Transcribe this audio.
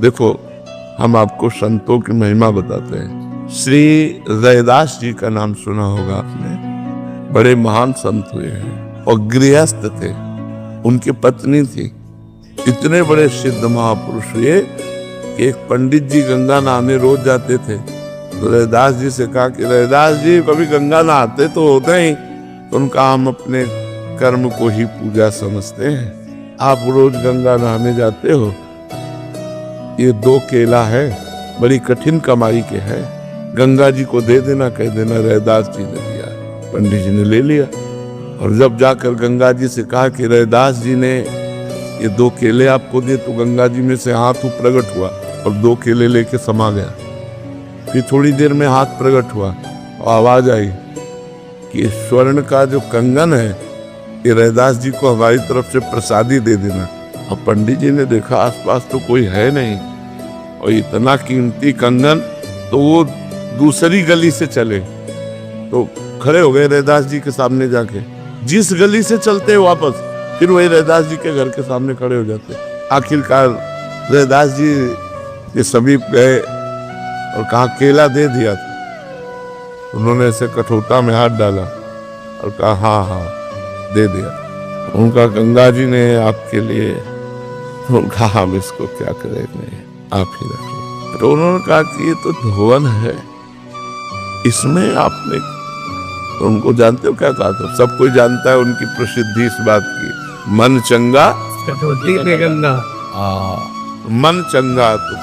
देखो, हम आपको संतों की महिमा बताते हैं। श्री रैदास जी का नाम सुना होगा आपने। बड़े महान संत हुए हैं और गृहस्थ थे, उनकी पत्नी थी। इतने बड़े सिद्ध महापुरुष हुए कि एक पंडित जी गंगा नहाने रोज जाते थे। तो रैदास जी से कहा कि रैदास जी, कभी गंगा नहाते तो होते ही। तो उनका, हम अपने कर्म को ही पूजा समझते हैं। आप रोज गंगा नहाने जाते हो, ये 2 केला है, बड़ी कठिन कमाई के है, गंगा जी को दे देना, कह देना रैदास जी ने दिया। पंडित जी ने ले लिया और जब जाकर गंगा जी से कहा कि रैदास जी ने ये 2 केले आपको दिए, तो गंगा जी में से हाथ प्रकट हुआ और 2 केले लेके समा गया। फिर थोड़ी देर में हाथ प्रकट हुआ और आवाज आई कि स्वर्ण का जो कंगन है, ये रैदास जी को हमारी तरफ से प्रसादी दे देना। और पंडित जी ने देखा आसपास तो कोई है नहीं, और इतना कीमती कंगन, तो वो दूसरी गली से चले, तो खड़े हो गए रैदास जी के सामने जाके। जिस गली से चलते वापस, फिर वही रैदास जी के घर के सामने खड़े हो जाते। आखिरकार रैदास जी के समीप गए और कहा केला दे दिया था। उन्होंने ऐसे कठोता में हाथ डाला और कहा हाँ हाँ दे दिया। उनका गंगा जी ने आपके लिए, तो उनका हम इसको क्या करेंगे, आप ही रख लो। तो उन्होंने कहा कि ये तो धोवन है, इसमें आपने, तो उनको जानते हो क्या कहा था? सब कोई जानता है उनकी प्रसिद्धि इस बात की, मन चंगा कटौती पे गंगा। मन चंगा तो